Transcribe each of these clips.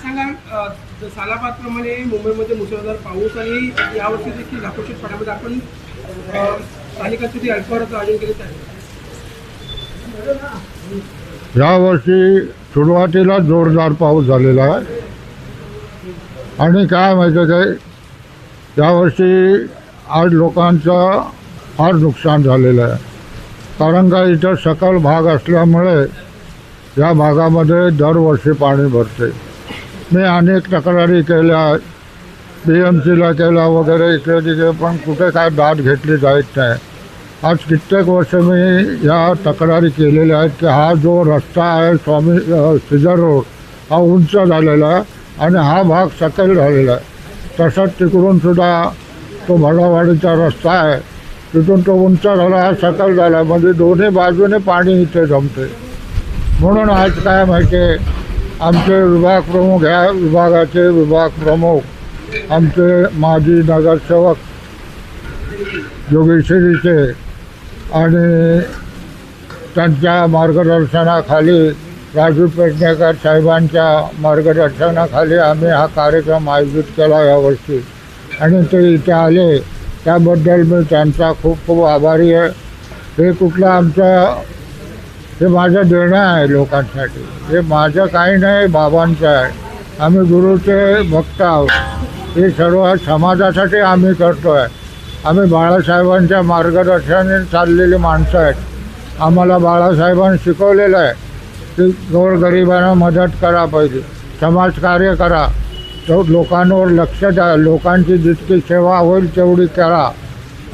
सांगा सालाबादप्रमाणे मुंबईमध्ये मुसळधार पाऊस आणि यावर्षी देखील धाकोशीत पाण्यामध्ये आपण स्थानिकांसाठी अल्पहाराचं आयोजन केलेच आहे। यावर्षी सुरुवातीला जोरदार पाऊस झालेला आहे आणि काय माहिती काय यावर्षी आज लोकांचं फार नुकसान झालेलं आहे, कारण का इथं सखल भाग असल्यामुळे या भागामध्ये दरवर्षी पाणी भरते। मी अनेक तक्रारी केल्या, BMCला केला वगैरे इकडे तिकडे, पण कुठे काय दाद घेतली जात नाही। आज कित्येक वर्ष मी या तक्रारी केलेल्या आहेत की हा जो रस्ता आहे स्वामी सीझर रोड हा उंच झालेला आहे आणि हा भाग सखल झालेला आहे। तसंच तिकडून सुद्धा तो भडावाडीचा रस्ता आहे, तिथून तो उंच झाला, हा सखल झाला, म्हणजे दोन्ही बाजूने पाणी इथे जमते। म्हणून आज काय माहिती आहे, आमचे विभाग प्रमुख, ह्या विभागाचे विभाग प्रमुख आमचे माजी नगरसेवक जोगेश्वरीचे आणि त्यांच्या मार्गदर्शनाखाली राजू पेडणेकर साहेबांच्या मार्गदर्शनाखाली आम्ही हा कार्यक्रम आयोजित केला यावर्षी आणि ते इथे आले त्याबद्दल मी त्यांचा खूप खूप आभारी आहे। हे कुठलं आमचं, हे माझं देणं आहे लोकांसाठी, हे माझं काही नाही, बाबांचं आहे। आम्ही गुरुचे भक्त आहोत, हे सर्व समाजासाठी आम्ही करतो आहे। आम्ही बाळासाहेबांच्या मार्गदर्शनाने चाललेली माणसं आहेत। आम्हाला बाळासाहेबांनी शिकवलेलं आहे की गोरगरिबांना मदत करा, पाहिजे समाजकार्य करा, तो लोकांवर लक्ष द्या, लोकांची जितकी सेवा होईल तेवढी करा,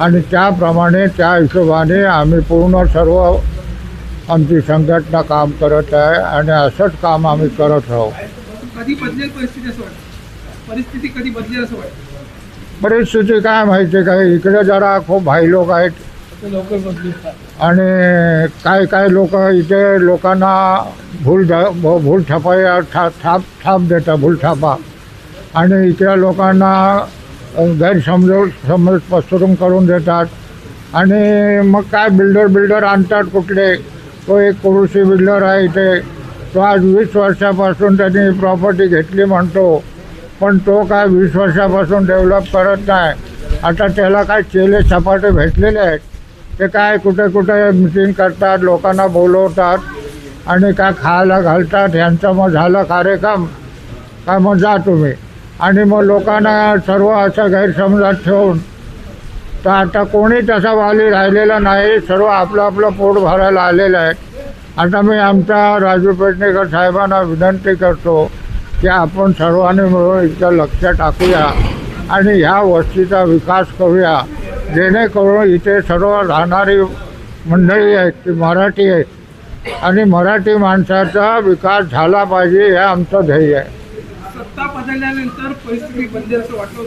आणि त्याप्रमाणे त्या हिशोबाने आम्ही पूर्ण सर्व आमची संघटना काम करत आहे आणि असंच काम आम्ही करत राहू। कधी बदलेल परिस्थिती असं वाटतं? परिस्थिती कधी बदलेल असं वाटतं? परिस्थिती काय माहिती काय, इकडे जरा खूप भाई लोक आहेत लवकर बदलत आणि काय काय लोक इथे लोकांना भूल ठपाया थाप देतात, भूल थापा, आणि इकडे लोकांना समज पसरून करून देतात। आणि मग काय बिल्डर आणतात कुठले, तो एक कुरुशी बिल्डर आहे इथे, तो आज 20 वर्षापासून त्यांनी प्रॉपर्टी घेतली म्हणतो, पण तो काय 20 वर्षापासून डेव्हलप करत नाही। आता त्याला काय चेले सपाटे भेटलेले आहेत, ते काय कुठे कुठे मिटिंग करतात, लोकांना बोलवतात आणि काय खायला घालतात, ह्यांचा मग झाला कार्यक्रम काय मग जा तुम्ही, आणि मग लोकांना सर्व असं गैरसमजात ठेवून तर आता कोणी तसा वाली राहिलेला नाही, सर्व आपलं आपलं पोट भरायला आलेलं आहे। आता मी आमच्या राजू पेडणेकर साहेबांना विनंती करतो की आपण सर्वांनी मिळून इथं लक्ष टाकूया आणि ह्या वस्तीचा विकास करूया, जेणेकरून इथे सर्व राहणारी मंडळी आहेत ती मराठी आहेत आणि मराठी माणसाचा विकास झाला पाहिजे, हे आमचं ध्येय आहे। सत्ता बदलल्यानंतर परिस्थिती बदलेल असं वाटतं?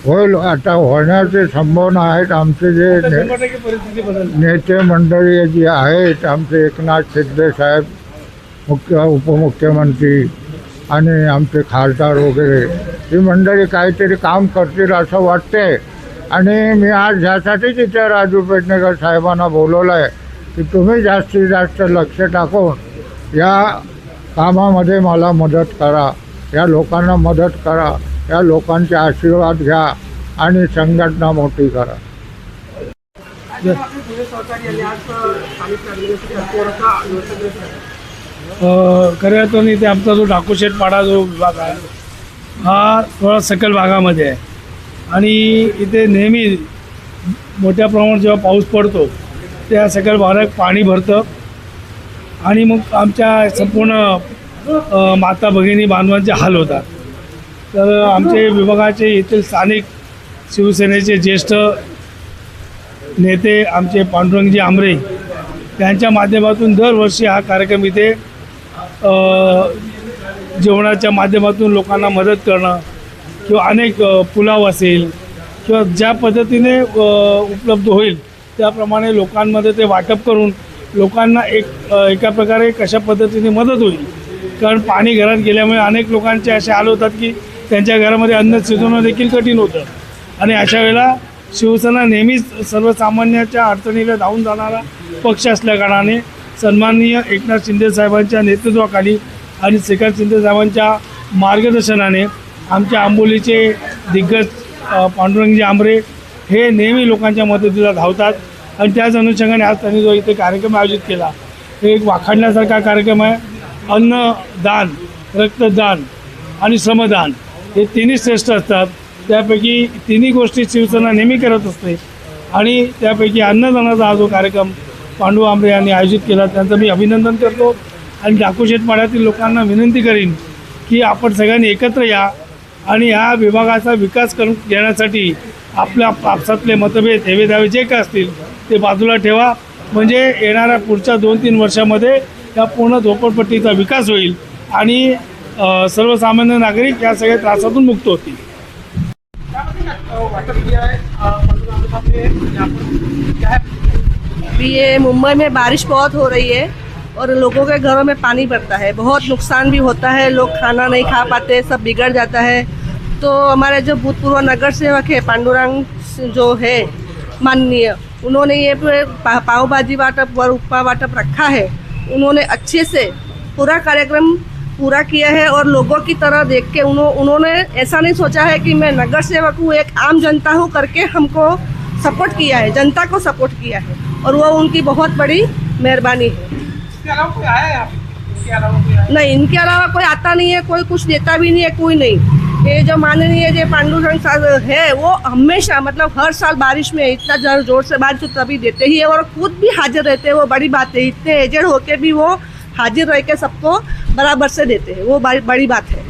होईल, आता होण्याची संभावना आहेत। आमचे जे 100% परिस्थिती बदल नेते मंडळी जी आहेत, आमचे एकनाथ शिंदे साहेब उपमुख्यमंत्री आणि आमचे खासदार वगैरे, ही मंडळी काहीतरी काम करतील असं वाटते। आणि मी आज ह्यासाठीच इथे राजू पेडणेकर साहेबांना बोलवलं आहे की तुम्ही जास्तीत जास्त लक्ष टाकून या कामामध्ये मला मदत करा, या लोकांना मदत करा, या लोकांचे आशीर्वाद घ्या आणि संघटना मोठी करा। खऱ्या अर्थाने इथे आमचा जो डाकोशेट पाडा जो विभाग आहे हा थोडा सकल भागामध्ये आहे आणि इथे नेहमी मोठ्या प्रमाणात जेव्हा पाऊस पडतो त्या सकल भागात पाणी भरतं आणि मग आमच्या संपूर्ण माता भगिनी बांधवांचे हाल होतात। तर आमचे विभागाचे येथील स्थानिक शिवसेनेचे ज्येष्ठ नेते आमचे पांडुरंगजी आमरे त्यांच्या माध्यमातून दरवर्षी हा कार्यक्रम इथे जेवणाच्या माध्यमातून लोकांना मदत करणं किंवा अनेक पुलाव असेल किंवा ज्या पद्धतीने उपलब्ध होईल त्याप्रमाणे लोकांमध्ये ते वाटप करून लोकांना एका प्रकारे कशा पद्धतीने मदत होईल, कारण पाणी घरात गेल्यामुळे अनेक लोकांचे असे हाल होतात की त्यांच्या घरामध्ये अन्न शिजवणं देखील कठीण होतं आणि अशा वेळेला शिवसेना नेहमीच सर्वसामान्याच्या अडचणीला धावून जाणारा पक्ष असल्याकारणाने सन्माननीय एकनाथ शिंदे साहेबांच्या नेतृत्वाखाली आणि शेखर शिंदे साहेबांच्या मार्गदर्शनाने आमच्या आंबोलीचे दिग्गज पांडुरंगजी आमरे हे नेहमी लोकांच्या मदतीला धावतात आणि त्याच अनुषंगाने आज त्यांनी जो इथे कार्यक्रम आयोजित केला हे एक वाखाणण्यासारखा कार्यक्रम आहे. अन्नदान, रक्तदान आणि श्रमदान हे तिन्ही श्रेष्ठ असतात. त्यापैकी तिन्ही गोष्टी शिवसेना नेहमी करत असते आणि त्यापैकी अन्नदानाचा हा जो कार्यक्रम पांडू आमरे यांनी आयोजित केला त्यांचं मी अभिनंदन करतो आणि डाकूशेठ पाड्यातील लोकांना विनंती करीन की आपण सगळ्यांनी एकत्र या आणि ह्या विभागाचा विकास करून घेण्यासाठी आपल्या आपसातले मतभेद हेवेदावे जे काय असतील ते बाजूला ठेवा. म्हणजे येणाऱ्या पुढच्या 2-3 वर्षामध्ये या पूर्ण झोपडपट्टीचा विकास होईल आणि सर्वसामान्य नागरिक या सगळ्या त्रासातून मुक्त होतील. अभी ये मुंबई में बारिश बहुत हो रही है और लोगों के घरों में पानी भरता है, बहुत नुकसान भी होता है, लोग खाना नहीं खा पाते, सब बिगड़ जाता है. तो हमारे जो भूतपूर्व नगर सेवक है पांडुरंग जो है माननीय, उन्होंने ये पाव भाजी वाटप और उपमा वाटप रखा है. उन्होंने अच्छे से पूरा कार्यक्रम पूरा किया है और लोगों की तरह देख के उन्होंने ऐसा नहीं सोचा है कि मैं नगर सेवक हूँ, एक आम जनता हूँ करके हमको सपोर्ट किया है, जनता को सपोर्ट किया है और वो उनकी बहुत बड़ी मेहरबानी है. इसके अलावा कोई आया है यहाँ पे? इसके अलावा कोई आया? नहीं, इनके अलावा कोई आता नहीं है, कोई कुछ देता भी नहीं है, कोई नहीं. ये जो माननीय जो पांडुरंग साहब है वो हमेशा मतलब हर साल बारिश में इतना जोर से बारिश तो तभी देते ही है और खुद भी हाजिर रहते हैं. वो बड़ी बात है, इतने एजेड होके भी वो हाजिर रह के सबको बराबर से देते हैं, वो बड़ी बात है.